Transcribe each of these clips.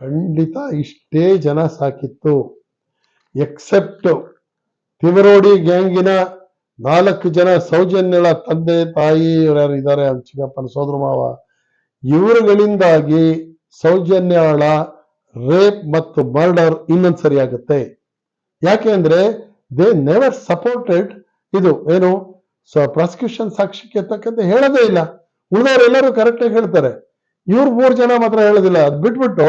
ಖಂಡಿತ ಇಷ್ಟೇ ಜನ ಸಾಕಿತ್ತು. ಎಕ್ಸೆಪ್ಟ್ ತಿವರೋಡಿ ಗ್ಯಾಂಗಿನ 4 ಜನ ಸೌಜನ್ಯಳ ತಂದೆ ತಾಯಿ ಯಾರು ಇದ್ದಾರೆ, ಚಿಕ್ಕಪ್ಪನ ಸೋದರ ಮಾವ, ಇವರುಗಳಿಂದಾಗಿ ಸೌಜನ್ಯಳ ರೇಪ್ ಮತ್ತು ಮರ್ಡರ್ ಇನ್ನೊಂದ್ಸರಿ ಆಗುತ್ತೆ. ಯಾಕೆ ಅಂದ್ರೆ ದೇ ನೆವರ್ ಸಪೋರ್ಟೆಡ್ ಇದು ಏನು ಪ್ರಾಸಿಕ್ಯೂಷನ್ ಸಾಕ್ಷ್ಯಕ್ಕೆ ತಕ್ಕಂತೆ ಹೇಳೋದೇ ಇಲ್ಲ. ಉಳಿದವರೆಲ್ಲರೂ ಕರೆಕ್ಟಾಗಿ ಹೇಳ್ತಾರೆ, ಇವ್ರು 3 ಜನ ಮಾತ್ರ ಹೇಳೋದಿಲ್ಲ. ಅದ್ ಬಿಟ್ಬಿಟ್ಟು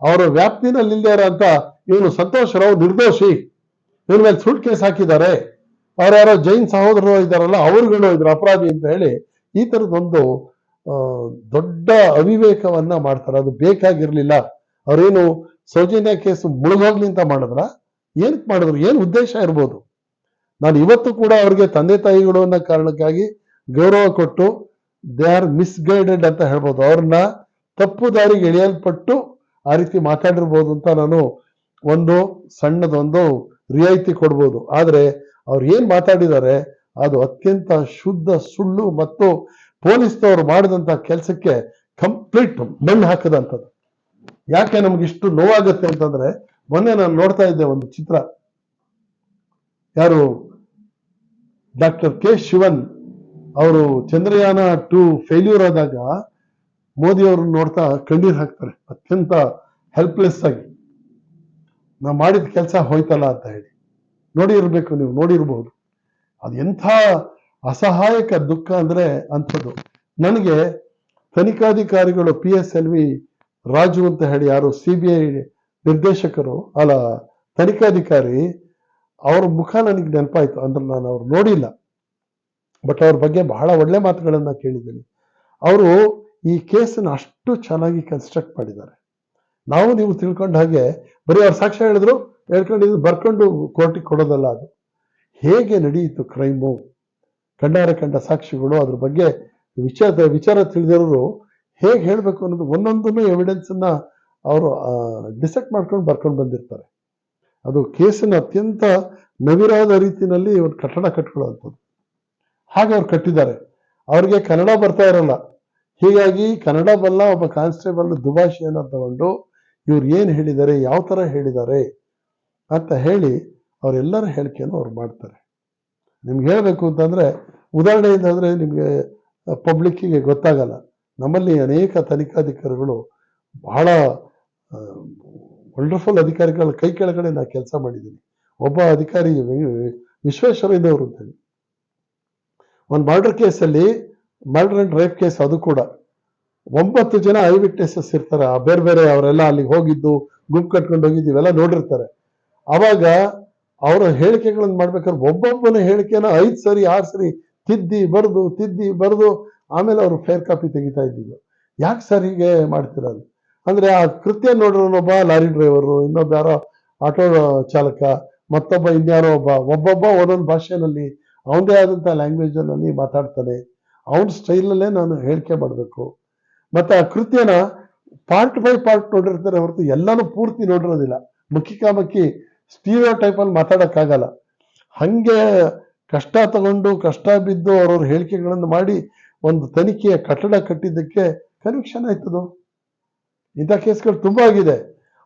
ಅವರ ವ್ಯಾಪ್ತಿನಲ್ಲಿ ಇಲ್ದೇ ಅಂತ ಇವನು ಸಂತೋಷ್ ರಾವ್ ನಿರ್ದೋಷಿ, ಇವನ ಮೇಲೆ ಸುಳ್ಳು ಕೇಸ್ ಹಾಕಿದ್ದಾರೆ, ಯಾರೋ ಜೈನ್ ಸಹೋದರರು ಇದ್ದಾರಲ್ಲ ಅವ್ರುಗಳು ಇದ್ರ ಅಪರಾಧಿ ಅಂತ ಹೇಳಿ ಈ ತರದೊಂದು ದೊಡ್ಡ ಅವಿವೇಕವನ್ನ ಮಾಡ್ತಾರೆ. ಅದು ಬೇಕಾಗಿರ್ಲಿಲ್ಲ. ಅವ್ರೇನು ಸೌಜನ್ಯ ಕೇಸು ಮುಳುಗೋಗ್ಲಿ ಅಂತ ಮಾಡಿದ್ರ, ಏನಕ್ಕೆ ಮಾಡಿದ್ರು, ಏನ್ ಉದ್ದೇಶ ಇರ್ಬೋದು? ನಾನು ಇವತ್ತು ಕೂಡ ಅವ್ರಿಗೆ ತಂದೆ ತಾಯಿಗಳು ಅನ್ನೋ ಕಾರಣಕ್ಕಾಗಿ ಗೌರವ ಕೊಟ್ಟು ದೇ ಆರ್ ಮಿಸ್ಗೈಡೆಡ್ ಅಂತ ಹೇಳ್ಬೋದು. ಅವ್ರನ್ನ ತಪ್ಪು ದಾರಿಗೆ ಎಳೆಯಲ್ಪಟ್ಟು ಆ ರೀತಿ ಮಾತಾಡಿರ್ಬೋದು ಅಂತ ನಾನು ಒಂದು ಸಣ್ಣದೊಂದು ರಿಯಾಯಿತಿ ಕೊಡ್ಬೋದು. ಆದ್ರೆ ಅವ್ರು ಏನ್ ಮಾತಾಡಿದ್ದಾರೆ ಅದು ಅತ್ಯಂತ ಶುದ್ಧ ಸುಳ್ಳು ಮತ್ತು ಪೊಲೀಸ್ನವರು ಮಾಡಿದಂತ ಕೆಲಸಕ್ಕೆ ಕಂಪ್ಲೀಟ್ ಮಣ್ಣು ಹಾಕದಂಥದ್ದು. ಯಾಕೆ ನಮ್ಗಿಷ್ಟು ನೋವಾಗುತ್ತೆ ಅಂತಂದ್ರೆ, ಮೊನ್ನೆ ನಾನು ನೋಡ್ತಾ ಇದ್ದೆ ಒಂದು ಚಿತ್ರ, ಯಾರು ಡಾಕ್ಟರ್ ಕೆ ಶಿವನ್ ಅವರು ಚಂದ್ರಯಾನ 2 ಫೇಲ್ಯೂರ್ ಆದಾಗ ಮೋದಿ ಅವ್ರನ್ನ ನೋಡ್ತಾ ಕಣ್ಣೀರ್ ಹಾಕ್ತಾರೆ, ಅತ್ಯಂತ ಹೆಲ್ಪ್ಲೆಸ್ ಆಗಿ. ನಾವು ಮಾಡಿದ ಕೆಲಸ ಹೋಯ್ತಲ್ಲ ಅಂತ ಹೇಳಿ. ನೋಡಿರ್ಬೇಕು, ನೀವು ನೋಡಿರ್ಬಹುದು. ಅದು ಎಂಥ ಅಸಹಾಯಕ ದುಃಖ ಅಂದ್ರೆ ಅಂಥದ್ದು. ನನಗೆ ತನಿಖಾಧಿಕಾರಿಗಳು PSLV ರಾಜು ಅಂತ ಹೇಳಿ, ಯಾರು CBI ನಿರ್ದೇಶಕರು ಅಲ್ಲ ತನಿಖಾಧಿಕಾರಿ, ಅವ್ರ ಮುಖ ನನಗೆ ನೆನಪಾಯ್ತು. ಅಂದ್ರೆ ನಾನು ಅವ್ರು ನೋಡಿಲ್ಲ, ಬಟ್ ಅವ್ರ ಬಗ್ಗೆ ಬಹಳ ಒಳ್ಳೆ ಮಾತುಗಳನ್ನ ಕೇಳಿದ್ದೀನಿ. ಅವರು ಈ ಕೇಸನ್ನು ಅಷ್ಟು ಚೆನ್ನಾಗಿ ಕನ್ಸ್ಟ್ರಕ್ಟ್ ಮಾಡಿದ್ದಾರೆ. ನಾವು ನೀವು ತಿಳ್ಕೊಂಡ ಹಾಗೆ ಬರೀ ಅವ್ರ ಸಾಕ್ಷ್ಯ ಹೇಳಿದ್ರು ಹೇಳ್ಕೊಂಡಿದ್ದು ಬರ್ಕೊಂಡು ಕೋರ್ಟಿಗೆ ಕೊಡೋದಲ್ಲ. ಅದು ಹೇಗೆ ನಡೆಯಿತು ಕ್ರೈಮು, ಕಂಡಾರೆ ಕಂಡ ಸಾಕ್ಷಿಗಳು, ಅದ್ರ ಬಗ್ಗೆ ವಿಚಾರ ತಿಳಿದಿರೋರು ಹೇಗೆ ಹೇಳ್ಬೇಕು ಅನ್ನೋದು ಒಂದೊಂದನ್ನು ಎವಿಡೆನ್ಸ್ ಅನ್ನ ಅವರು ಡಿಸೆಕ್ಟ್ ಮಾಡ್ಕೊಂಡು ಬರ್ಕೊಂಡು ಬಂದಿರ್ತಾರೆ. ಅದು ಕೇಸನ್ನು ಅತ್ಯಂತ ನವಿರಾದ ರೀತಿಯಲ್ಲಿ ಒಂದು ಕಟ್ಟಡ ಕಟ್ಕೊಳ್ಳುವಂಥದ್ದು. ಹಾಗೆ ಅವ್ರು ಕಟ್ಟಿದ್ದಾರೆ. ಅವ್ರಿಗೆ ಕನ್ನಡ ಬರ್ತಾ ಇರಲ್ಲ, ಹೀಗಾಗಿ ಕನ್ನಡ ಬಲ್ಲ ಒಬ್ಬ ಕಾನ್ಸ್ಟೇಬಲ್ ದುಭಾಷೆಯನ್ನ ತಗೊಂಡು ಇವ್ರು ಏನ್ ಹೇಳಿದ್ದಾರೆ, ಯಾವ ತರ ಹೇಳಿದ್ದಾರೆ ಅಂತ ಹೇಳಿ ಅವರೆಲ್ಲರ ಹೇಳಿಕೆಯನ್ನು ಅವ್ರು ಮಾಡ್ತಾರೆ. ನಿಮ್ಗೆ ಹೇಳ್ಬೇಕು ಅಂತಂದ್ರೆ, ಉದಾಹರಣೆ ಅಂತಂದ್ರೆ ನಿಮ್ಗೆ ಪಬ್ಲಿಕ್ಕಿಗೆ ಗೊತ್ತಾಗಲ್ಲ. ನಮ್ಮಲ್ಲಿ ಅನೇಕ ತನಿಖಾಧಿಕಾರಿಗಳು ಬಹಳ ವಂಡರ್ಫುಲ್ ಅಧಿಕಾರಿಗಳ ಕೈ ಕೆಳಗಡೆ ನಾನು ಕೆಲಸ ಮಾಡಿದ್ದೀನಿ. ಒಬ್ಬ ಅಧಿಕಾರಿ ವಿಶ್ವೇಶ್ವರಯ್ಯನವರು ಅಂತೇಳಿ, ಒಂದು ಮರ್ಡರ್ ಕೇಸಲ್ಲಿ, ಮರ್ಡರ್ ಅಂಡ್ ರೇಪ್ ಕೇಸ್, ಅದು ಕೂಡ 9 ಜನ ಐ ವಿಟ್ನೆಸಸ್ ಇರ್ತಾರೆ. ಬೇರೆ ಬೇರೆ ಅವರೆಲ್ಲ ಅಲ್ಲಿಗೆ ಹೋಗಿದ್ದು, ಗುಂಪು ಕಟ್ಕೊಂಡು ಹೋಗಿದ್ದು, ಇವೆಲ್ಲ ನೋಡಿರ್ತಾರೆ. ಅವಾಗ ಅವರ ಹೇಳಿಕೆಗಳನ್ನು ಮಾಡ್ಬೇಕಾದ್ರೆ ಒಬ್ಬೊಬ್ಬನ ಹೇಳಿಕೆನ 5 ಸರಿ 6 ಸರಿ ತಿದ್ದಿ ಬರೆದು ಆಮೇಲೆ ಅವರು ಫೇರ್ ಕಾಪಿ ತೆಗಿತಾ ಇದ್ದಿದ್ದು. ಯಾಕೆ ಸರ್ ಹೀಗೆ ಮಾಡ್ತಿರೋದು ಅಂದ್ರೆ, ಆ ಕೃತ್ಯ ನೋಡಿರೋನೊಬ್ಬ ಲಾರಿ ಡ್ರೈವರು, ಇನ್ನೊಬ್ಬ ಯಾರೋ ಆಟೋ ಚಾಲಕ, ಮತ್ತೊಬ್ಬ ಇನ್ಯಾರೋ ಒಬ್ಬೊಬ್ಬ ಒಂದೊಂದು ಭಾಷೆನಲ್ಲಿ ಅವನದೇ ಆದಂತ ಲ್ಯಾಂಗ್ವೇಜ್ ಅಲ್ಲಿ ಮಾತಾಡ್ತಾನೆ. ಅವನ ಸ್ಟೈಲಲ್ಲೇ ನಾನು ಹೇಳಿಕೆ ಮಾಡಬೇಕು. ಮತ್ತೆ ಆ ಕೃತ್ಯನ ಪಾರ್ಟ್ ಬೈ ಪಾರ್ಟ್ ನೋಡಿರ್ತಾರೆ ಹೊರತು ಎಲ್ಲಾನು ಪೂರ್ತಿ ನೋಡಿರೋದಿಲ್ಲ. ಮುಖಿಕಾಮಕ್ಕಿ ಸ್ಟೀರಿಯೋ ಟೈಪ್ ಅಲ್ಲಿ ಮಾತಾಡಕ್ಕಾಗಲ್ಲ. ಹಂಗೆ ಕಷ್ಟ ತಗೊಂಡು ಕಷ್ಟ ಬಿದ್ದು ಅವ್ರವ್ರ ಹೇಳಿಕೆಗಳನ್ನು ಮಾಡಿ ಒಂದು ತನಿಖೆಯ ಕಟ್ಟಡ ಕಟ್ಟಿದ್ದಕ್ಕೆ ಕನ್ವಿಕ್ಷನ್ ಆಯ್ತದು. ಇಂಥ ಕೇಸ್ಗಳು ತುಂಬಾ ಆಗಿದೆ.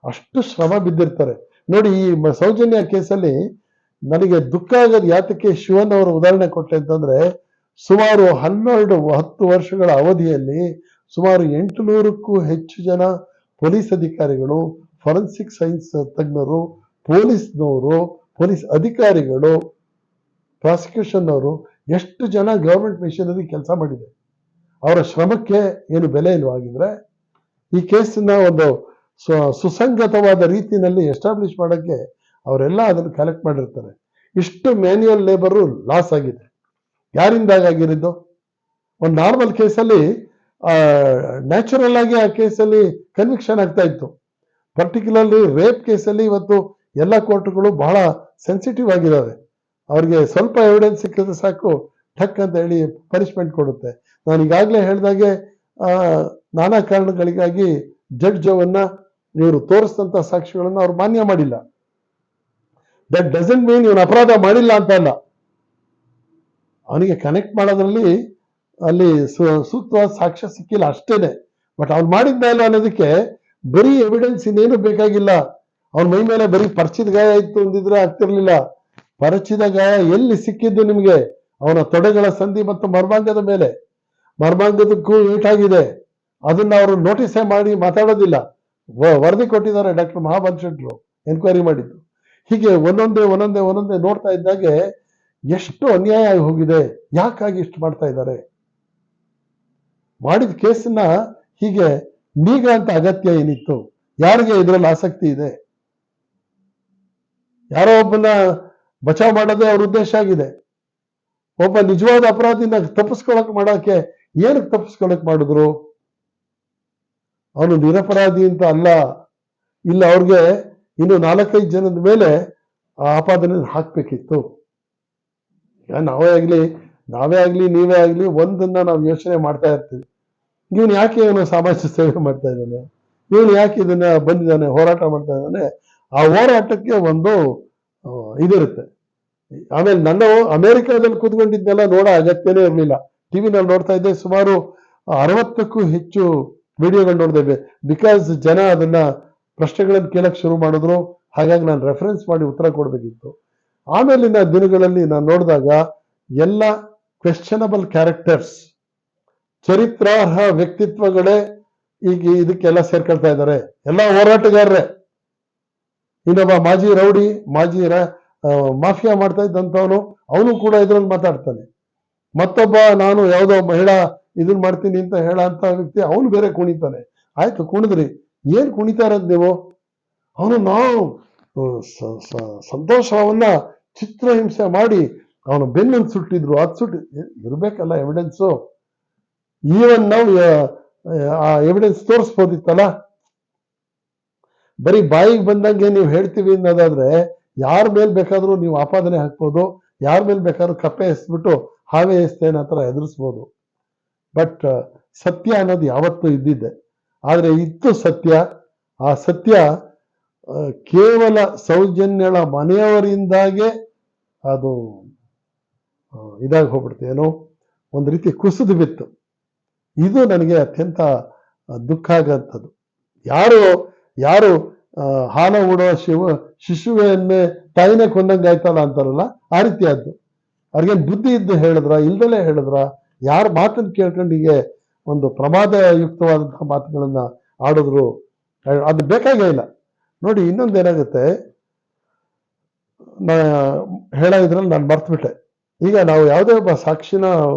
ಅಷ್ಟು ಶ್ರಮ ಬಿದ್ದಿರ್ತಾರೆ ನೋಡಿ. ಈ ಸೌಜನ್ಯ ಕೇಸಲ್ಲಿ ನನಗೆ ದುಃಖ ಆಗೋದು ಯಾತಕ್ಕೆ ಶಿವನ್ ಅವರ ಉದಾಹರಣೆ ಕೊಟ್ಟೆ ಅಂತಂದ್ರೆ, ಸುಮಾರು 10 ವರ್ಷಗಳ ಅವಧಿಯಲ್ಲಿ ಸುಮಾರು 800ಕ್ಕೂ ಹೆಚ್ಚು ಜನ ಪೊಲೀಸ್ ಅಧಿಕಾರಿಗಳು, ಫಾರೆನ್ಸಿಕ್ ಸೈನ್ಸ್ ತಜ್ಞರು, ಪೊಲೀಸ್ನವರು, ಪೊಲೀಸ್ ಅಧಿಕಾರಿಗಳು, ಪ್ರಾಸಿಕ್ಯೂಷನ್ ಅವರು, ಎಷ್ಟು ಜನ ಗವರ್ಮೆಂಟ್ ಮಿಷನರಿ ಕೆಲಸ ಮಾಡಿದೆ. ಅವರ ಶ್ರಮಕ್ಕೆ ಏನು ಬೆಲೆ ಇಲ್ವಾಗಿದ್ರೆ, ಈ ಕೇಸನ್ನ ಒಂದು ಸುಸಂಗತವಾದ ರೀತಿಯಲ್ಲಿ ಎಸ್ಟಾಬ್ಲಿಷ್ ಮಾಡೋಕ್ಕೆ ಅವರೆಲ್ಲ ಅದನ್ನು ಕಲೆಕ್ಟ್ ಮಾಡಿರ್ತಾರೆ. ಇಷ್ಟು ಮ್ಯಾನ್ಯುಯಲ್ ಲೇಬರು ಲಾಸ್ ಆಗಿದೆ. ಯಾರಿಂದಾಗಿರಿದ್ದು? ಒಂದು ನಾರ್ಮಲ್ ಕೇಸಲ್ಲಿ ನ್ಯಾಚುರಲ್ ಆಗಿ ಆ ಕೇಸಲ್ಲಿ ಕನ್ವಿಕ್ಷನ್ ಆಗ್ತಾ ಇತ್ತು. ಪರ್ಟಿಕ್ಯುಲರ್ಲಿ ರೇಪ್ ಕೇಸಲ್ಲಿ ಇವತ್ತು ಎಲ್ಲ ಕೋರ್ಟ್ಗಳು ಬಹಳ ಸೆನ್ಸಿಟಿವ್ ಆಗಿದ್ದಾವೆ. ಅವ್ರಿಗೆ ಸ್ವಲ್ಪ ಎವಿಡೆನ್ಸ್ ಸಿಕ್ಕಿದ್ರೆ ಸಾಕು, ಠಕ್ ಅಂತ ಹೇಳಿ ಪನಿಷ್ಮೆಂಟ್ ಕೊಡುತ್ತೆ. ನಾನು ಈಗಾಗಲೇ ಹೇಳಿದಾಗೆ ನಾನಾ ಕಾರಣಗಳಿಗಾಗಿ ಜಡ್ಜ್ ಅವನ್ನ ಇವರು ತೋರಿಸಿದಂತ ಸಾಕ್ಷಿಗಳನ್ನ ಅವ್ರು ಮಾನ್ಯ ಮಾಡಿಲ್ಲ. ದಟ್ ಡಸಂಟ್ ಮೀನ್ ಇವನು ಅಪರಾಧ ಮಾಡಿಲ್ಲ ಅಂತ ಅಲ್ಲ. ಅವನಿಗೆ ಕನೆಕ್ಟ್ ಮಾಡೋದ್ರಲ್ಲಿ ಅಲ್ಲಿ ಸೂಕ್ತವಾದ ಸಾಕ್ಷ್ಯ ಸಿಕ್ಕಿಲ್ಲ ಅಷ್ಟೇನೆ. ಬಟ್ ಅವ್ನು ಮಾಡಿದ್ದ ಇಲ್ಲ ಅನ್ನೋದಕ್ಕೆ ಬರೀ ಎವಿಡೆನ್ಸ್ ಇನ್ನೇನು ಬೇಕಾಗಿಲ್ಲ. ಅವನ ಮೈ ಮೇಲೆ ಬರೀ ಪರ್ಚಿದ ಗಾಯ ಇತ್ತು ಅಂದಿದ್ರೆ ಆಗ್ತಿರ್ಲಿಲ್ಲ. ಪರಚಿದ ಗಾಯ ಎಲ್ಲಿ ಸಿಕ್ಕಿದ್ದು ನಿಮ್ಗೆ? ಅವನ ತೊಡೆಗಳ ಸಂಧಿ ಮತ್ತು ಮರ್ಮಾಂಗದ ಮೇಲೆ. ಮರ್ಮಾಂಗದಕ್ಕೂ ಏಟಾಗಿದೆ. ಅದನ್ನ ಅವರು ನೋಟಿಸೇ ಮಾಡಿ ಮಾತಾಡೋದಿಲ್ಲ. ವರದಿ ಕೊಟ್ಟಿದ್ದಾರೆ ಡಾಕ್ಟರ್ ಮಹಾಬಲ್ ಶೆಟ್ರು, ಎನ್ಕ್ವೈರಿ ಮಾಡಿದ್ದು. ಹೀಗೆ ಒಂದೊಂದೇ ನೋಡ್ತಾ ಇದ್ದಾಗೆ ಎಷ್ಟು ಅನ್ಯಾಯ ಆಗಿ ಹೋಗಿದೆ. ಯಾಕಾಗಿ ಇಷ್ಟು ಮಾಡ್ತಾ ಇದ್ದಾರೆ? ಮಾಡಿದ ಕೇಸನ್ನ ಹೀಗೆ ನೀಗ ಅಂತ ಅಗತ್ಯ ಏನಿತ್ತು? ಯಾರಿಗೆ ಇದರಲ್ಲಿ ಆಸಕ್ತಿ ಇದೆ? ಯಾರೋ ಒಬ್ಬನ ಬಚಾವ್ ಮಾಡೋದೇ ಅವ್ರ ಉದ್ದೇಶ ಆಗಿದೆ. ಒಬ್ಬ ನಿಜವಾದ ಅಪರಾಧಿನ ಮಾಡಕ್ಕೆ ಏನಕ್ಕೆ ತಪ್ಪಿಸ್ಕೊಳಕ್ ಮಾಡಿದ್ರು? ಅವನು ನಿರಪರಾಧಿ ಅಂತ ಅಲ್ಲ. ಇಲ್ಲ, ಅವ್ರಿಗೆ ಇನ್ನು 4-5 ಜನದ ಮೇಲೆ ಆ ಆಪಾದನೆ ಹಾಕ್ಬೇಕಿತ್ತು. ನಾವೇ ಆಗ್ಲಿ ನೀವೇ ಆಗ್ಲಿ ಒಂದನ್ನ ನಾವು ಯೋಚನೆ ಮಾಡ್ತಾ ಇರ್ತೀವಿ. ಇವನು ಯಾಕೆ ಇವನು ಸಮಾಜ ಸೇವೆ ಮಾಡ್ತಾ ಇದ್ದಾನೆ, ಇವನು ಯಾಕೆ ಇದನ್ನ ಬಂದಿದ್ದಾನೆ, ಹೋರಾಟ ಮಾಡ್ತಾ ಇದ್ದಾನೆ. ಆ ಹೋರಾಟಕ್ಕೆ ಒಂದು ಇದಿರುತ್ತೆ. ಆಮೇಲೆ ನನ್ನ ಅಮೆರಿಕಾದಲ್ಲಿ ಕೂತ್ಕೊಂಡಿದ್ದೆಲ್ಲ ನೋಡೋ ಅಗತ್ಯನೇ ಇರಲಿಲ್ಲ. ಟಿವಿನಲ್ಲಿ ನೋಡ್ತಾ ಇದ್ದೆ. ಸುಮಾರು 60ಕ್ಕೂ ಹೆಚ್ಚು ವಿಡಿಯೋಗಳು ನೋಡಿದೆ. ಬಿಕಾಸ್ ಜನ ಅದನ್ನ ಪ್ರಶ್ನೆಗಳನ್ನು ಕೇಳಕ್ ಶುರು ಮಾಡಿದ್ರು. ಹಾಗಾಗಿ ನಾನು ರೆಫರೆನ್ಸ್ ಮಾಡಿ ಉತ್ತರ ಕೊಡ್ಬೇಕಿತ್ತು. ಆಮೇಲಿನ ದಿನಗಳಲ್ಲಿ ನಾನು ನೋಡಿದಾಗ ಎಲ್ಲ ಕ್ವೆಶ್ಚನಬಲ್ ಕ್ಯಾರೆಕ್ಟರ್ಸ್, ಚರಿತ್ರಾರ್ಹ ವ್ಯಕ್ತಿತ್ವಗಳೇ ಈಗ ಇದಕ್ಕೆಲ್ಲ ಸೇರ್ಕೊಳ್ತಾ ಇದ್ದಾರೆ. ಎಲ್ಲ ಹೋರಾಟಗಾರರೇ. ಇನ್ನೊಬ್ಬ ಮಾಜಿ ರೌಡಿ, ಮಾಫಿಯಾ ಮಾಡ್ತಾ ಇದ್ದಂಥವನು, ಅವನು ಕೂಡ ಇದ್ರಲ್ಲಿ ಮಾತಾಡ್ತಾನೆ. ಮತ್ತೊಬ್ಬ ನಾನು ಯಾವುದೋ ಮಹಿಳಾ ಇದನ್ ಮಾಡ್ತೀನಿ ಅಂತ ಹೇಳಂತ ವ್ಯಕ್ತಿ, ಅವನು ಬೇರೆ ಕುಣಿತಾನೆ. ಆಯ್ತು, ಕುಣಿದ್ರಿ, ಏನ್ ಕುಣಿತಾ ಇರೋದು ನೀವು? ಅವನು ನಾವು ಸಂತೋಷವನ್ನ ಚಿತ್ರಹಿಂಸೆ ಮಾಡಿ ಅವನು ಬೆನ್ನನ್ನು ಸುಟ್ಟಿದ್ರು, ಅದು ಇರ್ಬೇಕಲ್ಲ ಎವಿಡೆನ್ಸು. ಈವನ್ ನಾವು ಆ ಎವಿಡೆನ್ಸ್ ತೋರಿಸ್ಬೋದಿತ್ತಲ್ಲ. ಬರೀ ಬಾಯಿಗೆ ಬಂದಂಗೆ ನೀವು ಹೇಳ್ತೀವಿ ಅನ್ನೋದಾದ್ರೆ ಯಾರ ಮೇಲ್ ಬೇಕಾದ್ರೂ ನೀವು ಆಪಾದನೆ ಹಾಕ್ಬೋದು, ಯಾರ ಮೇಲ್ ಬೇಕಾದ್ರೂ ಕಪ್ಪೆ ಎಸ್ಬಿಟ್ಟು ಹಾವೇ ಎಸ್ತೇನೆ ಹತ್ರ ಎದುರಿಸ್ಬೋದು. ಬಟ್ ಸತ್ಯ ಅನ್ನೋದು ಯಾವತ್ತೂ ಇದ್ದಿದ್ದೆ. ಆದ್ರೆ ಇತ್ತು ಸತ್ಯ. ಆ ಸತ್ಯ ಕೇವಲ ಸೌಜನ್ಯಳ ಮನೆಯವರಿಂದಾಗೆ ಅದು ಇದಾಗಿ ಹೋಗ್ಬಿಡ್ತು. ಏನೋ ಒಂದು ರೀತಿ ಕುಸಿದು ಬಿತ್ತು. ಇದು ನನಗೆ ಅತ್ಯಂತ ದುಃಖ ಆಗಂಥದ್ದು. ಯಾರು ಹಾಲ ಉಡೋ ಶಿಶುವನ್ನೇ ತಾಯಿನೇ ಕೊಂದಂಗಾಯ್ತಲ್ಲ ಅಂತಾರಲ್ಲ, ಆ ರೀತಿ ಆದ್ದು. ಅವ್ರಿಗೇನು ಬುದ್ಧಿ ಇದ್ದು ಹೇಳಿದ್ರ, ಇಲ್ದಲೇ ಹೇಳಿದ್ರ? ಯಾರ ಮಾತನ್ನು ಕೇಳ್ಕೊಂಡು ಹೀಗೆ ಒಂದು ಪ್ರಮಾದಯುಕ್ತವಾದಂತಹ ಮಾತುಗಳನ್ನ ಆಡಿದ್ರು? ಅದು ಬೇಕಾಗೇ ಇಲ್ಲ. ನೋಡಿ, ಇನ್ನೊಂದೇನಾಗುತ್ತೆ, ಇದ್ರಲ್ಲಿ ನಾನು ಮರ್ತ್ಬಿಟ್ಟೆ. ಈಗ ನಾವು ಯಾವುದೇ ಒಬ್ಬ ಸಾಕ್ಷಿನ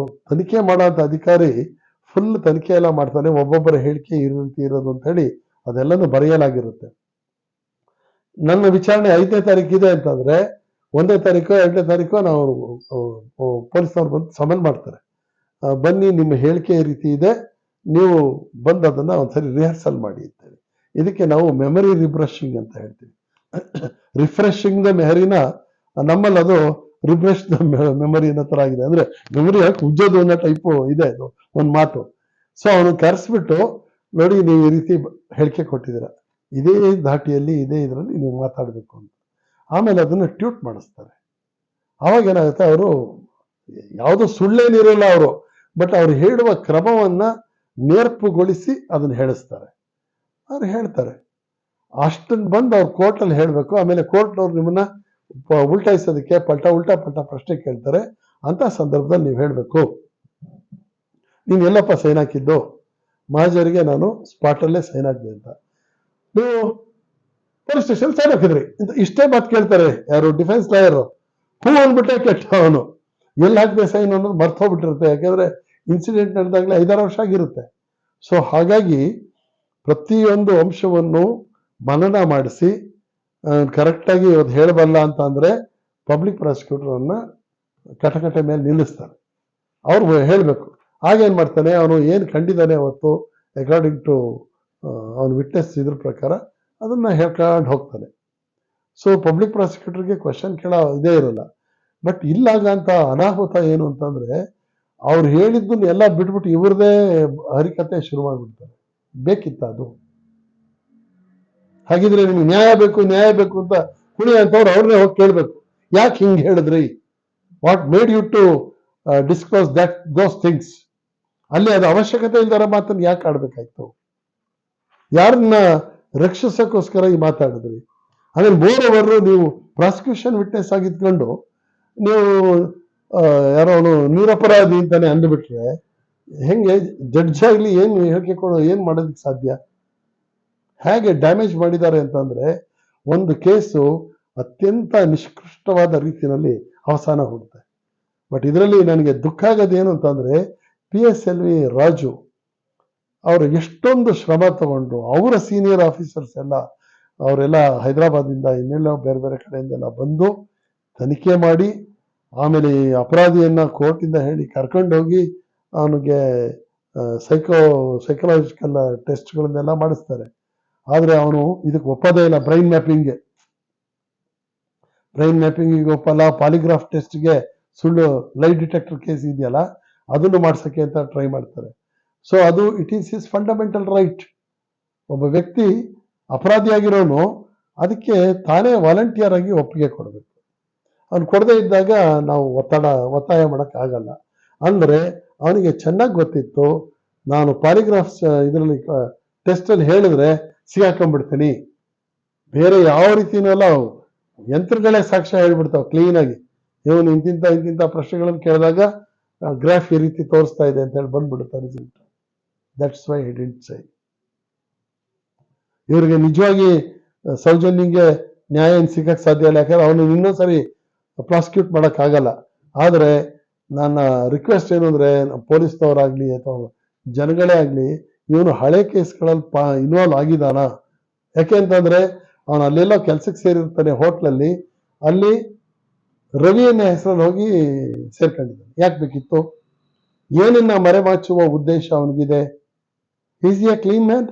ತನಿಖೆ ಮಾಡೋಂಥ ಅಧಿಕಾರಿ ಫುಲ್ ತನಿಖೆ ಎಲ್ಲ ಮಾಡ್ತಾನೆ. ಒಬ್ಬೊಬ್ಬರ ಹೇಳಿಕೆ ಈ ರೀತಿ ಇರೋದು ಅಂತ ಹೇಳಿ ಅದೆಲ್ಲನೂ ಬರೆಯಲಾಗಿರುತ್ತೆ. ನನ್ನ ವಿಚಾರಣೆ 5ನೇ ತಾರೀಕು ಇದೆ ಅಂತಂದ್ರೆ 1ನೇ ತಾರೀಕು 2ನೇ ತಾರೀಕು ನಾವು ಪೊಲೀಸ್ನವ್ರು ಬಂದು ಸಮನ್ ಮಾಡ್ತಾರೆ. ಬನ್ನಿ, ನಿಮ್ಮ ಹೇಳಿಕೆ ಈ ರೀತಿ ಇದೆ, ನೀವು ಬಂದು ಅದನ್ನ ಒಂದ್ಸರಿ ರಿಹರ್ಸಲ್ ಮಾಡಿ ಅಂತೇಳಿ. ಇದಕ್ಕೆ ನಾವು ಮೆಮರಿ ರಿಫ್ರೆಶಿಂಗ್ ಅಂತ ಹೇಳ್ತೀವಿ. ರಿಫ್ರೆಶಿಂಗ್ ದ ಮೆಮರಿನ ನಮ್ಮಲ್ಲಿ ಅದು ರಿಫ್ರೆಶ್ ದ ಮೆಮರಿ ಅನ್ನೋ ತರ ಆಗಿದೆ. ಅಂದ್ರೆ ಮೆಮರಿ ಯಾಕೆ ಉಜ್ಜೋದು ಅನ್ನೋ ಟೈಪು ಇದೆ ಅದು ಒಂದು ಮಾತು. ಸೊ ಅವನು ಕರೆಸ್ಬಿಟ್ಟು, ನೋಡಿ, ನೀವು ಈ ರೀತಿ ಹೇಳಿಕೆ ಕೊಟ್ಟಿದ್ದೀರ, ಇದೇ ಧಾಟಿಯಲ್ಲಿ ಇದೇ ಇದರಲ್ಲಿ ನೀವು ಮಾತಾಡಬೇಕು ಅಂತ. ಆಮೇಲೆ ಅದನ್ನ ಟ್ಯೂಟ್ ಮಾಡಿಸ್ತಾರೆ. ಅವಾಗ ಏನಾಗುತ್ತೆ, ಅವರು ಯಾವುದೋ ಸುಳ್ಳೇನಿರಲ್ಲ ಅವರು, ಬಟ್ ಅವ್ರು ಹೇಳುವ ಕ್ರಮವನ್ನ ನೇರ್ಪುಗೊಳಿಸಿ ಅದನ್ನ ಹೇಳಿಸ್ತಾರೆ. ಅವ್ರು ಹೇಳ್ತಾರೆ ಅಷ್ಟನ್ನು ಬಂದು ಅವ್ರು ಕೋರ್ಟಲ್ಲಿ ಹೇಳಬೇಕು. ಆಮೇಲೆ ಕೋರ್ಟ್ನವ್ರು ನಿಮ್ಮನ್ನ ಉಲ್ಟಾಯಿಸೋದಕ್ಕೆ ಉಲ್ಟಾ ಪಲ್ಟಾ ಪ್ರಶ್ನೆ ಕೇಳ್ತಾರೆ. ಅಂತ ಸಂದರ್ಭದಲ್ಲಿ ನೀವು ಹೇಳಬೇಕು, ನೀನು ಎಲ್ಲಪ್ಪ ಸೈನ್ ಹಾಕಿದ್ದು? ಮಹಾಜರಿಗೆ ನಾನು ಸ್ಪಾಟಲ್ಲೇ ಸೈನ್ ಹಾಕಿದೆ ಅಂತ. ನೀವು ಪೊಲೀಸ್ ಸ್ಟೇಷನ್ ಸೈನ್ ಹಾಕಿದ್ರಿ ಅಂತ ಇಷ್ಟೇ ಮಾತು ಕೇಳ್ತಾರೆ. ಯಾರು? Defence lawyer. ಹೂ ಅಂದ್ಬಿಟ್ಟೆ ಕೆಟ್ಟ ಅವನು. ಎಲ್ಲಿ ಹಾಕಿದೆ ಸೈನ್ ಅನ್ನೋದು ಮರ್ತೋಗ್ಬಿಟ್ಟಿರುತ್ತೆ. ಯಾಕೆಂದ್ರೆ ಇನ್ಸಿಡೆಂಟ್ ನಡೆದಾಗಲೇ 5-6 ವರ್ಷ ಆಗಿರುತ್ತೆ. ಸೊ ಹಾಗಾಗಿ ಪ್ರತಿಯೊಂದು ಅಂಶವನ್ನು ಮನನ ಮಾಡಿಸಿ ಕರೆಕ್ಟಾಗಿ ಇವತ್ತು ಹೇಳಬಲ್ಲ ಅಂತ ಅಂದ್ರೆ ಪಬ್ಲಿಕ್ ಪ್ರಾಸಿಕ್ಯೂಟರ್ ಅನ್ನ ಕಟಕಟೆ ಮೇಲೆ ನಿಲ್ಲಿಸ್ತಾರೆ. ಅವ್ರು ಹೇಳ್ಬೇಕು. ಆಗೇನ್ ಮಾಡ್ತಾನೆ, ಅವನು ಏನ್ ಕಂಡಿದ್ದಾನೆ ಅವತ್ತು ಅಕಾರ್ಡಿಂಗ್ ಟು ಅವನು ವಿಟ್ನೆಸ್ ಇದ್ರ ಪ್ರಕಾರ ಅದನ್ನ ಹೇಳ್ಕೊಂಡು ಹೋಗ್ತಾನೆ. ಸೊ ಪಬ್ಲಿಕ್ ಪ್ರಾಸಿಕ್ಯೂಟರ್ಗೆ ಕ್ವಶನ್ ಕೇಳೋ ಇದೇ ಇರಲ್ಲ. ಬಟ್ ಇಲ್ಲಾಗ ಅಂತ ಅನಾಹುತ ಏನು ಅಂತಂದ್ರೆ, ಅವ್ರು ಹೇಳಿದ್ದನ್ನ ಎಲ್ಲ ಬಿಟ್ಬಿಟ್ಟು ಇವ್ರದೇ ಹರಿಕತೆ ಶುರು ಮಾಡ್ಬಿಡ್ತಾರೆ. ಬೇಕಿತ್ತ ಅದು? ಹಾಗಿದ್ರೆ ನಿಮ್ಗೆ ನ್ಯಾಯ ಬೇಕು ಅಂತ ಕುಣಿಯಂತವ್ರು ಅವ್ರನ್ನೇ ಹೋಗಿ ಕೇಳ್ಬೇಕು, ಯಾಕೆ ಹಿಂಗೆ ಹೇಳಿದ್ರಿ? What made you to disclose those things? ಅಲ್ಲಿ ಅದು ಅವಶ್ಯಕತೆ ಇಲ್ದಾರ ಮಾತನ್ನು ಯಾಕೆ ಆಡ್ಬೇಕಾಯ್ತು? ಯಾರನ್ನ ರಕ್ಷಿಸೋಕ್ಕೋಸ್ಕರ ಈ ಮಾತಾಡಿದ್ರಿ. ಆಮೇಲೆ ಮೋರ್ ಓವರ್ ನೀವು ಪ್ರಾಸಿಕ್ಯೂಷನ್ ವಿಟ್ನೆಸ್ ಆಗಿದ್ಕೊಂಡು ನೀವು ಯಾರೋ ಅವನು ನಿರಪರಾಧಿ ಅಂತಾನೆ ಅಂದ್ಬಿಟ್ರೆ ಹೆಂಗೆ ಜಡ್ಜ್ ಆಗ್ಲಿ ಏನು ಹೇಳಿಕೆ ಕೊಡೋ ಏನ್ ಮಾಡೋದಕ್ಕೆ ಸಾಧ್ಯ? ಹೇಗೆ ಡ್ಯಾಮೇಜ್ ಮಾಡಿದ್ದಾರೆ ಅಂತಂದ್ರೆ ಒಂದು ಕೇಸು ಅತ್ಯಂತ ನಿಷ್ಕೃಷ್ಟವಾದ ರೀತಿಯಲ್ಲಿ ಅವಸಾನ ಹೋಗುತ್ತೆ. ಬಟ್ ಇದರಲ್ಲಿ ನನಗೆ ದುಃಖ ಆಗೋದೇನು ಅಂತಂದ್ರೆ PSLV ರಾಜು ಅವರು ಎಷ್ಟೊಂದು ಶ್ರಮ ತಗೊಂಡು ಅವರ ಸೀನಿಯರ್ ಆಫೀಸರ್ಸ್ ಎಲ್ಲ ಅವರೆಲ್ಲ ಹೈದರಾಬಾದಿಂದ ಇನ್ನೆಲ್ಲ ಬೇರೆ ಬೇರೆ ಕಡೆಯಿಂದೆಲ್ಲ ಬಂದು ತನಿಖೆ ಮಾಡಿ ಆಮೇಲೆ ಈ ಅಪರಾಧಿಯನ್ನ ಕೋರ್ಟಿಂದ ಹೇಳಿ ಕರ್ಕೊಂಡೋಗಿ ಅವನಿಗೆ ಸೈಕಲಾಜಿಕಲ್ ಟೆಸ್ಟ್ಗಳನ್ನೆಲ್ಲ ಮಾಡಿಸ್ತಾರೆ. ಆದ್ರೆ ಅವನು ಇದಕ್ಕೆ ಒಪ್ಪದೇ ಇಲ್ಲ. ಬ್ರೈನ್ ಮ್ಯಾಪಿಂಗಿಗೆ ಒಪ್ಪಲ್ಲ, ಪಾಲಿಗ್ರಾಫ್ ಟೆಸ್ಟ್ಗೆ ಸುಳ್ಳು ಲೈ ಡಿಟೆಕ್ಟರ್ ಕೇಸ್ ಇದೆಯಲ್ಲ ಅದನ್ನು ಮಾಡ್ಸಕ್ಕೆ ಅಂತ ಟ್ರೈ ಮಾಡ್ತಾರೆ. ಸೊ ಅದು it is his fundamental right. ಒಬ್ಬ ವ್ಯಕ್ತಿ ಅಪರಾಧಿಯಾಗಿರೋನು ಅದಕ್ಕೆ ತಾನೇ ವಾಲಂಟಿಯರ್ ಆಗಿ ಒಪ್ಪಿಗೆ ಕೊಡಬೇಕು. ಅವ್ನು ಕೊಡದೇ ಇದ್ದಾಗ ನಾವು ಒತ್ತಾಯ ಮಾಡಕ್ ಆಗಲ್ಲ. ಅಂದ್ರೆ ಅವನಿಗೆ ಚೆನ್ನಾಗಿ ಗೊತ್ತಿತ್ತು ನಾನು ಪಾಲಿಗ್ರಾಫ್ಸ್ ಇದರಲ್ಲಿ ಟೆಸ್ಟ್ ಅಲ್ಲಿ ಹೇಳಿದ್ರೆ ಸಿಗಾಕೊಂಡ್ಬಿಡ್ತೀನಿ. ಬೇರೆ ಯಾವ ರೀತಿನಲ್ಲ ಯಂತ್ರಗಳೇ ಸಾಕ್ಷ್ಯ ಹೇಳ್ಬಿಡ್ತಾವ ಕ್ಲೀನ್ ಆಗಿ. ಇವನು ಇಂತಿಂತ ಪ್ರಶ್ನೆಗಳನ್ನು ಕೇಳಿದಾಗ ಗ್ರಾಫ್ ಈ ರೀತಿ ತೋರಿಸ್ತಾ ಇದೆ ಅಂತ ಹೇಳಿ ಬಂದ್ಬಿಡುತ್ತೆ result. That's why he didn't say. ಇವ್ರಿಗೆ ನಿಜವಾಗಿ ಸೌಜನ್ಯಗೆ ನ್ಯಾಯ ಸಿಗಕ್ಕೆ ಸಾಧ್ಯ ಇಲ್ಲ, ಯಾಕಂದ್ರೆ ಅವನು ಇನ್ನೊಂದ್ಸರಿ ಪ್ರಾಸಿಕ್ಯೂಟ್ ಮಾಡಕ್ ಆಗಲ್ಲ. ಆದ್ರೆ ನನ್ನ ರಿಕ್ವೆಸ್ಟ್ ಏನು ಅಂದ್ರೆ ಪೊಲೀಸ್ನವರಾಗ್ಲಿ ಅಥವಾ ಜನಗಳೇ ಆಗ್ಲಿ ಇವನು ಹಳೆ ಕೇಸ್ಗಳಲ್ಲಿ ಇನ್ವಾಲ್ವ್ ಆಗಿದಾನ. ಯಾಕೆ ಅಂತಂದ್ರೆ ಅವನು ಅಲ್ಲೆಲ್ಲ ಕೆಲ್ಸಕ್ಕೆ ಸೇರಿರ್ತಾನೆ ಹೋಟ್ಲಲ್ಲಿ, ಅಲ್ಲಿ ರವಿಯನ್ನ ಹೆಸರಲ್ಲಿ ಹೋಗಿ ಸೇರ್ಕೊಂಡಿದ್ದಾನೆ. ಯಾಕೆ ಬೇಕಿತ್ತು? ಏನನ್ನ ಮರೆಮಾಚುವ ಉದ್ದೇಶ ಅವನಿಗಿದೆ? ಈಸ್ ಎ ಕ್ಲೀನ್ ಮ್ಯಾನ್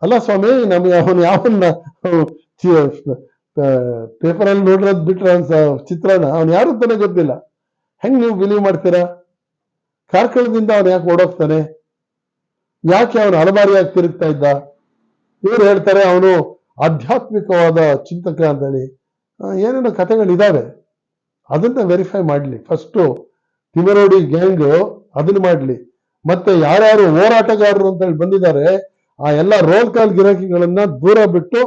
ಅಲ್ಲ ಸ್ವಾಮಿ. ನಮ್ಗೆ ಅವನು ಯಾವನ್ನ ಪೇಪರಲ್ಲಿ ನೋಡಿರೋದ್ ಬಿಟ್ರೆ ಚಿತ್ರನ ಅವನು ಯಾರು ಅಂತಾನೆ ಗೊತ್ತಿಲ್ಲ. ಹೆಂಗ್ ನೀವು ಬಿಲೀವ್ ಮಾಡ್ತೀರಾ? ಕಾರ್ಕಳದಿಂದ ಅವನು ಯಾಕೆ ಓಡೋಗ್ತಾನೆ? ಯಾಕೆ ಅವನು ಅಲಮಾರಿಯಾಗಿ ತಿರುಗ್ತಾ ಇದ್ದ? ಇವ್ರು ಹೇಳ್ತಾರೆ ಅವನು ಆಧ್ಯಾತ್ಮಿಕವಾದ ಚಿಂತಕ ಅಂತ ಹೇಳಿ. ಏನೇನೋ ಕಥೆಗಳಿದಾವೆ, ಅದನ್ನ ವೆರಿಫೈ ಮಾಡ್ಲಿ. ಫಸ್ಟು ತಿಮರೋಡಿ ಗ್ಯಾಂಗ್ ಅದನ್ನ ಮಾಡ್ಲಿ. ಮತ್ತೆ ಯಾರ್ಯಾರು ಹೋರಾಟಗಾರರು ಅಂತ ಹೇಳಿ ಬಂದಿದ್ದಾರೆ ಆ ಎಲ್ಲ ರೋಲ್ ಕಾಲ್ ಗಿರಾಕಿಗಳನ್ನ ದೂರ ಬಿಟ್ಟು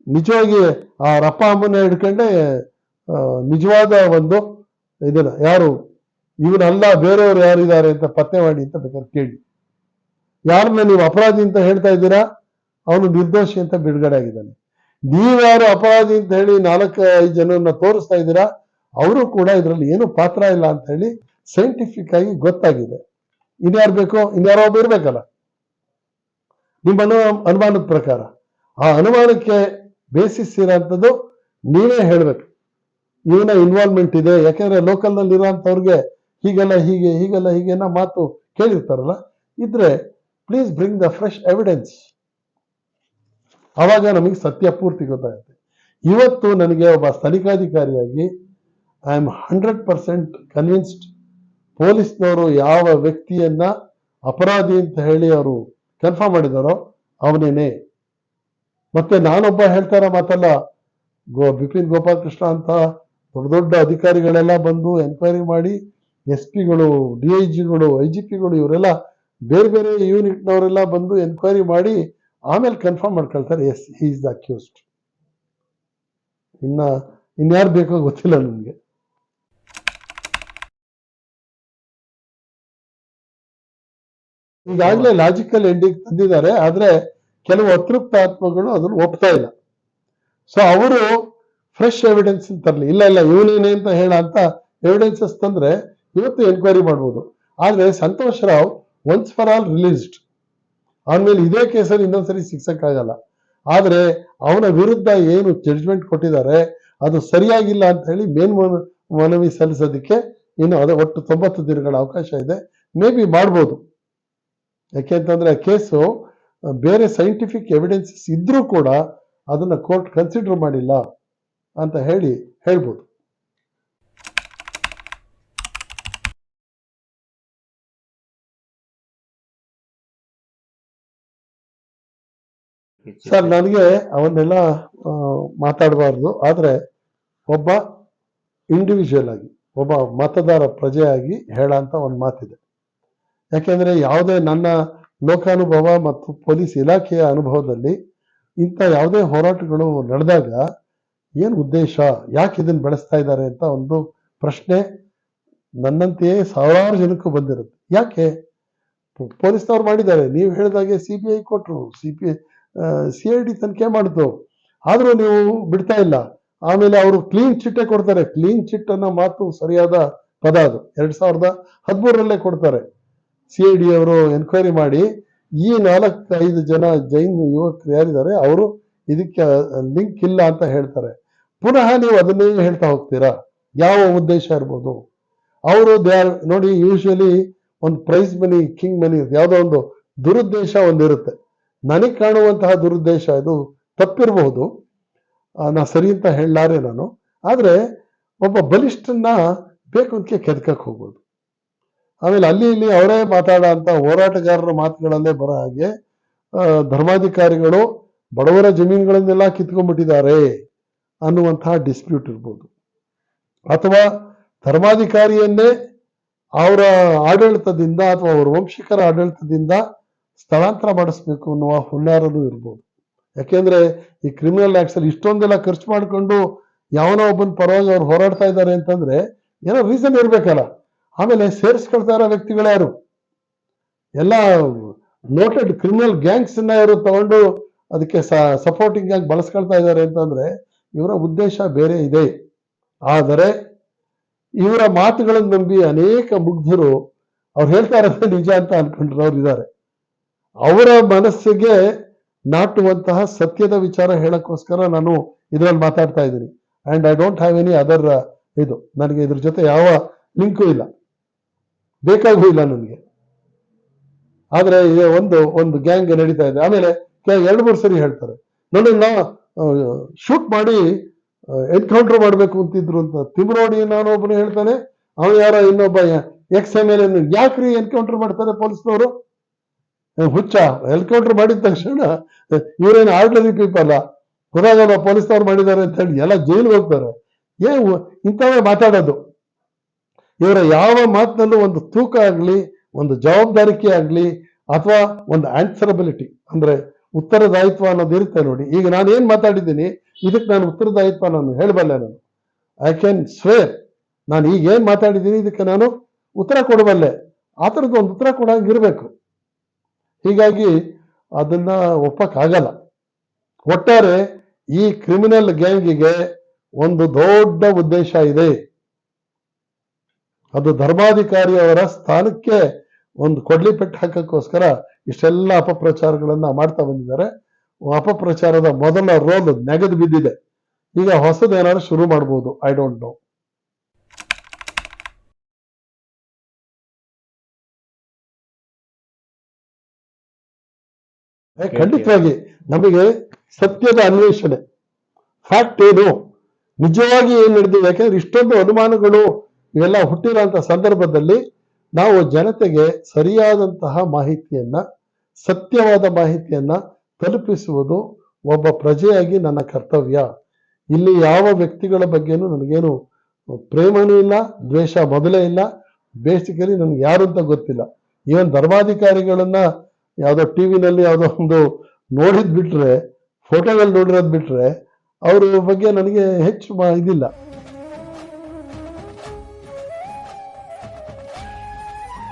ನಿಜವಾಗಿ ಆ ರಪ್ಪ ಅಮ್ಮನ ಹಿಡ್ಕೊಂಡೆ ನಿಜವಾದ ಒಂದು ಇದನ್ನ ಯಾರು ಇವನಲ್ಲ ಬೇರೆಯವರು ಯಾರಿದ್ದಾರೆ ಅಂತ ಪತ್ತೆ ಮಾಡಿ ಅಂತ ಬೇಕಾದ್ರೆ ಕೇಳಿ. ಯಾರನ್ನ ನೀವು ಅಪರಾಧಿ ಅಂತ ಹೇಳ್ತಾ ಇದ್ದೀರಾ ಅವನು ನಿರ್ದೋಷಿ ಅಂತ ಬಿಡುಗಡೆ ಆಗಿದ್ದಾನೆ. ನೀವ್ಯಾರು ಅಪರಾಧಿ ಅಂತ ಹೇಳಿ 4-5 ಜನರನ್ನ ತೋರಿಸ್ತಾ ಇದ್ದೀರಾ ಅವರು ಕೂಡ ಇದರಲ್ಲಿ ಏನು ಪಾತ್ರ ಇಲ್ಲ ಅಂತ ಹೇಳಿ ಸೈಂಟಿಫಿಕ್ ಆಗಿ ಗೊತ್ತಾಗಿದೆ. ಇನ್ಯಾರು ಬೇಕೋ? ಇನ್ಯಾರೋ ಒಬ್ಬ ಇರ್ಬೇಕಲ್ಲ ನಿಮ್ಮ ಅನುಮಾನದ ಪ್ರಕಾರ. ಆ ಅನುಮಾನಕ್ಕೆ ಬೇಸಿಸ್ ಇರೋಂಥದ್ದು ನೀವೇ ಹೇಳ್ಬೇಕು ಇವನ ಇನ್ವಾಲ್ವ್ಮೆಂಟ್ ಇದೆ. ಯಾಕಂದ್ರೆ ಲೋಕಲ್ ನಲ್ಲಿ ಇರೋಂಥವ್ರಿಗೆ ಹೀಗೆಲ್ಲ ಮಾತು ಕೇಳಿರ್ತಾರಲ್ಲ, ಇದ್ರೆ please bring the fresh evidence. ಆವಾಗ ನಮಗೆ ಸತ್ಯ ಪೂರ್ತಿ ಗೊತ್ತಾಗುತ್ತೆ. ಇವತ್ತು ನನಗೆ ಒಬ್ಬ ತನಿಖಾಧಿಕಾರಿಯಾಗಿ ಐ ಆಮ್ 100% ಕನ್ವಿನ್ಸ್ಡ್ ಪೊಲೀಸ್ನವರು ಯಾವ ವ್ಯಕ್ತಿಯನ್ನ ಅಪರಾಧಿ ಅಂತ ಹೇಳಿ ಅವರು ಕನ್ಫರ್ಮ್ ಮಾಡಿದಾರೋ ಅವನೇನೆ. ಮತ್ತೆ ನಾನೊಬ್ಬ ಹೇಳ್ತಾರ ಮಾತಲ್ಲ, ಬಿಪಿನ್ ಗೋಪಾಲ್ ಕೃಷ್ಣ ಅಂತ ದೊಡ್ಡ ದೊಡ್ಡ ಅಧಿಕಾರಿಗಳೆಲ್ಲ ಬಂದು ಎನ್ಕ್ವೈರಿ ಮಾಡಿ SP ಗಳು DIGಗಳು IGPಗಳು ಇವರೆಲ್ಲ ಬೇರೆ ಬೇರೆ ಯೂನಿಟ್ನವರೆಲ್ಲ ಬಂದು ಎನ್ಕ್ವೈರಿ ಮಾಡಿ ಆಮೇಲೆ ಕನ್ಫರ್ಮ್ ಮಾಡ್ಕೊಳ್ತಾರೆ yes he is the accused. ಇನ್ಯಾರು ಬೇಕೋ ಗೊತ್ತಿಲ್ಲ ನನಗೆ. ಈಗಾಗಲೇ ಲಾಜಿಕಲ್ ಎಂಡಿಂಗ್ ತಂದಿದ್ದಾರೆ, ಆದ್ರೆ ಕೆಲವು ಅತೃಪ್ತ ಆತ್ಮಗಳು ಅದನ್ನು ಒಪ್ತಾ ಇಲ್ಲ. ಸೊ ಅವರು ಫ್ರೆಶ್ ಎವಿಡೆನ್ಸ್ ತರಲಿ. ಇಲ್ಲ ಇವನೇನೆ ಅಂತ ಹೇಳ ಅಂತ ಎವಿಡೆನ್ಸಸ್ ತಂದ್ರೆ ಇವತ್ತು ಎನ್ಕ್ವೈರಿ ಮಾಡ್ಬೋದು. ಆದ್ರೆ Santosh Rao once for all released, ಆದ್ಮೇಲೆ ಇದೇ ಕೇಸಲ್ಲಿ ಇನ್ನೊಂದ್ಸರಿ ಶಿಕ್ಷಕ್ಕಾಗಲ್ಲ. ಆದ್ರೆ ಅವನ ವಿರುದ್ಧ ಏನು ಜಡ್ಜ್ಮೆಂಟ್ ಕೊಟ್ಟಿದ್ದಾರೆ ಅದು ಸರಿಯಾಗಿಲ್ಲ ಅಂತ ಹೇಳಿ ಮನವಿ ಸಲ್ಲಿಸೋದಕ್ಕೆ ಇನ್ನು ಒಟ್ಟು 90 ದಿನಗಳ ಅವಕಾಶ ಇದೆ. ಮೇ ಬಿ ಮಾಡ್ಬೋದು. ಯಾಕೆಂತಂದ್ರೆ ಕೇಸು ಬೇರೆ ಸೈಂಟಿಫಿಕ್ ಎವಿಡೆನ್ಸಸ್ ಇದ್ರೂ ಕೂಡ ಅದನ್ನ ಕೋರ್ಟ್ ಕನ್ಸಿಡರ್ ಮಾಡಿಲ್ಲ ಅಂತ ಹೇಳ್ಬೋದು. ಸರ್ ನನಗೆ ಅವನ್ನೆಲ್ಲ ಮಾತಾಡಬಾರ್ದು, ಆದ್ರೆ ಒಬ್ಬ ಇಂಡಿವಿಜುವಲ್ ಆಗಿ ಒಬ್ಬ ಮತದಾರ ಪ್ರಜೆಯಾಗಿ ಹೇಳಂತ ಒಂದು ಮಾತಿದೆ. ಯಾಕೆಂದ್ರೆ ಯಾವುದೇ ನನ್ನ ಲೋಕಾನುಭವ ಮತ್ತು ಪೊಲೀಸ್ ಇಲಾಖೆಯ ಅನುಭವದಲ್ಲಿ ಇಂಥ ಯಾವುದೇ ಹೋರಾಟಗಳು ನಡೆದಾಗ ಏನು ಉದ್ದೇಶ, ಯಾಕೆ ಇದನ್ನು ಬೆಳೆಸ್ತಾ ಇದ್ದಾರೆ ಅಂತ ಒಂದು ಪ್ರಶ್ನೆ ನನ್ನಂತೆಯೇ ಸಾವಿರಾರು ಜನಕ್ಕೂ ಬಂದಿರುತ್ತೆ. ಯಾಕೆ ಪೊಲೀಸ್ನವ್ರು ಮಾಡಿದ್ದಾರೆ, ನೀವು ಹೇಳಿದಾಗೆ CBI ಕೊಟ್ಟರು, CID ತನಿಖೆ ಮಾಡಿತು, ಆದರೂ ನೀವು ಬಿಡ್ತಾ ಇಲ್ಲ. ಆಮೇಲೆ ಅವರು ಕ್ಲೀನ್ ಚಿಟ್ಟೇ ಕೊಡ್ತಾರೆ. ಕ್ಲೀನ್ ಚಿಟ್ ಅನ್ನೋ ಮಾತು ಸರಿಯಾದ ಪದ, ಅದು 2013ರಲ್ಲೇ ಕೊಡ್ತಾರೆ. CID ಅವರು ಎನ್ಕ್ವೈರಿ ಮಾಡಿ ಈ 4-5 ಜನ ಜೈನ್ ಯುವಕರು ಯಾರಿದ್ದಾರೆ ಅವರು ಇದಕ್ಕೆ ಲಿಂಕ್ ಇಲ್ಲ ಅಂತ ಹೇಳ್ತಾರೆ. ಪುನಃ ನೀವು ಅದನ್ನೇ ಹೇಳ್ತಾ ಹೋಗ್ತೀರಾ. ಯಾವ ಉದ್ದೇಶ ಇರ್ಬೋದು? ಅವರು ನೋಡಿ, ಯೂಶಲಿ ಒಂದು ಪ್ರೈಸ್ ಮನಿ, ಕಿಂಗ್ ಮನಿ, ಯಾವುದೋ ಒಂದು ದುರುದ್ದೇಶ ಒಂದಿರುತ್ತೆ. ನನಗೆ ಕಾಣುವಂತಹ ದುರುದ್ದೇಶ ಇದು ತಪ್ಪಿರಬಹುದು, ನಾ ಸರಿ ಅಂತ ಹೇಳಲಾರೆ ನಾನು. ಆದ್ರೆ ಒಬ್ಬ ಬಲಿಷ್ಠನ್ನ ಬೇಕು ಅಂತ ಕೆದಕಕ್ಕೆ ಹೋಗ್ಬೋದು. ಆಮೇಲೆ ಅಲ್ಲಿ ಇಲ್ಲಿ ಅವರೇ ಮಾತಾಡೋ ಅಂತ ಹೋರಾಟಗಾರರ ಮಾತುಗಳಲ್ಲೇ ಬರೋ ಹಾಗೆ ಧರ್ಮಾಧಿಕಾರಿಗಳು ಬಡವರ ಜಮೀನುಗಳನ್ನೆಲ್ಲ ಕಿತ್ಕೊಂಡ್ಬಿಟ್ಟಿದ್ದಾರೆ ಅನ್ನುವಂತಹ ಡಿಸ್ಪ್ಯೂಟ್ ಇರ್ಬೋದು. ಅಥವಾ ಧರ್ಮಾಧಿಕಾರಿಯನ್ನೇ ಅವರ ಆಡಳಿತದಿಂದ ಅಥವಾ ಅವರ ವಂಶಿಕರ ಆಡಳಿತದಿಂದ ಸ್ಥಳಾಂತರ ಮಾಡಿಸ್ಬೇಕು ಅನ್ನುವ ಹುನ್ನಾರನೂ ಇರ್ಬೋದು. ಯಾಕೆಂದ್ರೆ ಈ ಕ್ರಿಮಿನಲ್ ಆಕ್ಟ್ಸ್ ಅಲ್ಲಿ ಇಷ್ಟೊಂದೆಲ್ಲ ಖರ್ಚು ಮಾಡಿಕೊಂಡು ಯಾವನೋ ಒಬ್ಬನ ಪರವಾಗಿ ಅವ್ರು ಹೋರಾಡ್ತಾ ಇದ್ದಾರೆ ಅಂತಂದ್ರೆ ಏನೋ ರೀಸನ್ ಇರ್ಬೇಕಲ್ಲ. ಆಮೇಲೆ ಸೇರಿಸ್ಕೊಳ್ತಾ ಇರೋ ವ್ಯಕ್ತಿಗಳು ಯಾರು? ಎಲ್ಲ ನೋಟೆಡ್ ಕ್ರಿಮಿನಲ್ ಗ್ಯಾಂಗ್ಸ್ ಇವರು ತಗೊಂಡು ಅದಕ್ಕೆ ಸಪೋರ್ಟಿಂಗ್ ಆಗಿ ಬಳಸ್ಕೊಳ್ತಾ ಇದ್ದಾರೆ ಅಂತಂದ್ರೆ ಇವರ ಉದ್ದೇಶ ಬೇರೆ ಇದೆ. ಆದರೆ ಇವರ ಮಾತುಗಳನ್ನು ನಂಬಿ ಅನೇಕ ಮುಗ್ಧರು ಅವ್ರು ಹೇಳ್ತಾ ಇರೋದೇ ನಿಜ ಅಂತ ಅನ್ಕೊಂಡ್ರವ್ರು ಇದ್ದಾರೆ. ಅವರ ಮನಸ್ಸಿಗೆ ನಾಟುವಂತಹ ಸತ್ಯದ ವಿಚಾರ ಹೇಳಕ್ಕೋಸ್ಕರ ನಾನು ಇದರಲ್ಲಿ ಮಾತಾಡ್ತಾ ಇದ್ದೀನಿ. And I don't have any other ಇದು, ನನಗೆ ಇದ್ರ ಜೊತೆ ಯಾವ ಲಿಂಕು ಇಲ್ಲ, ಬೇಕಾಗೂ ಇಲ್ಲ ನನಗೆ. ಆದ್ರೆ ಒಂದು ಗ್ಯಾಂಗ್ ನಡೀತಾ ಇದೆ. ಆಮೇಲೆ 2-3 ಸರಿ ಹೇಳ್ತಾರೆ ನನ್ನನ್ನ ಶೂಟ್ ಮಾಡಿ ಎನ್ಕೌಂಟರ್ ಮಾಡ್ಬೇಕು ಅಂತಿದ್ರು ಅಂತ. ತಿಮ್ರೋಡಿ ನಾನು ಒಬ್ಬನು ಹೇಳ್ತಾನೆ, ಅವನು ಯಾರೋ ಇನ್ನೊಬ್ಬ XMLA ಯಾಕ್ರಿ ಎನ್ಕೌಂಟರ್ ಮಾಡ್ತಾರೆ ಪೊಲೀಸ್ನವರು? ಹುಚ್ಚ? ಎನ್ಕೌಂಟರ್ ಮಾಡಿದ ತಕ್ಷಣ ಇವರೇನು ಆರ್ಡಿನರಿ ಪೀಪಲ್ ಗೊತ್ತಾಗಲ್ಲ ಪೊಲೀಸ್ನವ್ರು ಮಾಡಿದ್ದಾರೆ ಅಂತ ಹೇಳಿ ಎಲ್ಲ ಜೈಲಿಗೆ ಹೋಗ್ತಾರೆ. ಇಂಥವೇ ಮಾತಾಡೋದು. ಇವರ ಯಾವ ಮಾತಿನಲ್ಲೂ ಒಂದು ತೂಕ ಆಗ್ಲಿ, ಒಂದು ಜವಾಬ್ದಾರಿಕೆ ಆಗ್ಲಿ, ಅಥವಾ ಒಂದು ಆನ್ಸರಬಿಲಿಟಿ ಅಂದ್ರೆ ಉತ್ತರದಾಯಿತ್ವ ಅನ್ನೋದು ಇರುತ್ತೆ ನೋಡಿ. ಈಗ ನಾನು ಏನ್ ಮಾತಾಡಿದ್ದೀನಿ ಇದಕ್ಕೆ ನಾನು ಉತ್ತರದಾಯಿತ್ವ ನಾನು ಹೇಳಬಲ್ಲೆ. ನಾನು ಐ ಕ್ಯಾನ್ ಸ್ವೇರ್, ನಾನು ಈಗ ಏನ್ ಮಾತಾಡಿದ್ದೀನಿ ಇದಕ್ಕೆ ನಾನು ಉತ್ತರ ಕೊಡಬಲ್ಲೆ. ಆ ಥರದ್ದು ಒಂದು ಉತ್ತರ ಕೊಡಂಗಿರ್ಬೇಕು. ಹೀಗಾಗಿ ಅದನ್ನ ಒಪ್ಪಕ್ಕಾಗಲ್ಲ. ಒಟ್ಟಾರೆ ಈ ಕ್ರಿಮಿನಲ್ ಗ್ಯಾಂಗಿಗೆ ಒಂದು ದೊಡ್ಡ ಉದ್ದೇಶ ಇದೆ. ಅದು ಧರ್ಮಾಧಿಕಾರಿಯವರ ಸ್ಥಾನಕ್ಕೆ ಒಂದು ಕೊಡ್ಲಿ ಪೆಟ್ಟು ಹಾಕಕ್ಕೋಸ್ಕರ ಇಷ್ಟೆಲ್ಲ ಅಪಪ್ರಚಾರಗಳನ್ನ ಮಾಡ್ತಾ ಬಂದಿದ್ದಾರೆ. ಅಪಪ್ರಚಾರದ ಮೊದಲ ರೋಲ್ ನೆಗೆದು ಬಿದ್ದಿದೆ. ಈಗ ಹೊಸದೇನಾದ್ರು ಶುರು ಮಾಡ್ಬೋದು, ಐ ಡೋಂಟ್ ನೋ. ಖಂಡಿತವಾಗಿ ನಮಗೆ ಸತ್ಯದ ಅನ್ವೇಷಣೆ, ಫ್ಯಾಕ್ಟ್ ಏನು, ನಿಜವಾಗಿ ಏನ್ ನಡೆದಿದೆ. ಯಾಕಂದ್ರೆ ಇಷ್ಟೊಂದು ಅನುಮಾನಗಳು ಇವೆಲ್ಲ ಹುಟ್ಟಿರೋಂಥ ಸಂದರ್ಭದಲ್ಲಿ ನಾವು ಜನತೆಗೆ ಸರಿಯಾದಂತಹ ಮಾಹಿತಿಯನ್ನ, ಸತ್ಯವಾದ ಮಾಹಿತಿಯನ್ನ ತಲುಪಿಸುವುದು ಒಬ್ಬ ಪ್ರಜೆಯಾಗಿ ನನ್ನ ಕರ್ತವ್ಯ. ಇಲ್ಲಿ ಯಾವ ವ್ಯಕ್ತಿಗಳ ಬಗ್ಗೆನೂ ನನಗೇನು ಪ್ರೇಮನೂ ಇಲ್ಲ, ದ್ವೇಷ ಮೊದಲೇ ಇಲ್ಲ. ಬೇಸಿಕಲಿ ನನಗೆ ಯಾರು ಅಂತ ಗೊತ್ತಿಲ್ಲ. ಈವನ್ ಧರ್ಮಾಧಿಕಾರಿಗಳನ್ನ ಯಾವುದೋ ಟಿವಿನಲ್ಲಿ ಯಾವುದೋ ಒಂದು ನೋಡಿದ್ ಬಿಟ್ರೆ, ಫೋಟೋಗಳು ನೋಡಿರೋದ್ ಬಿಟ್ರೆ ಅವ್ರ ಬಗ್ಗೆ ನನಗೆ ಹೆಚ್ಚು ಇದಿಲ್ಲ.